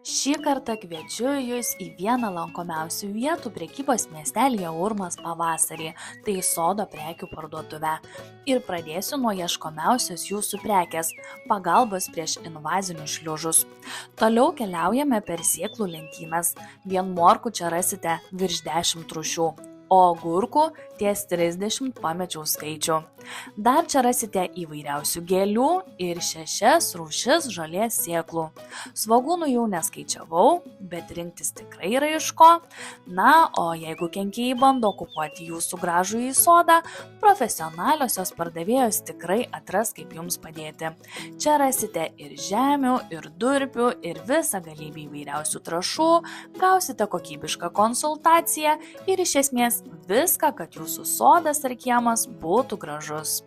Šį kartą kviečiu Jūs į vieną lankomiausių vietų prekybos miestelyje Urmas pavasarį, tai sodo prekių parduotuvę. Ir pradėsiu nuo ieškomiausios Jūsų prekės - pagalbos prieš invazinius šliužus. Toliau keliaujame per sėklų lentynas. Vien morkų čia rasite virš 10 rūšių, o agurkų ties 30 pamečiau skaičių. Dar čia rasite įvairiausių gėlių ir 6 rūšis žolės sėklų. Svogūnų jau neskaičiavau, bet rinktis tikrai yra iš ko. Na, o jeigu kenkėjai bando okupuoti Jūsų gražųjį sodą, profesionaliosios pardavėjos tikrai atras, kaip Jums padėti. Čia rasite ir žemių, ir durpių, ir visą galybę įvairiausių trąšų, gausite kokybišką konsultaciją ir iš esmės viską, kad Jūsų sodas ar kiemas būtų gražus.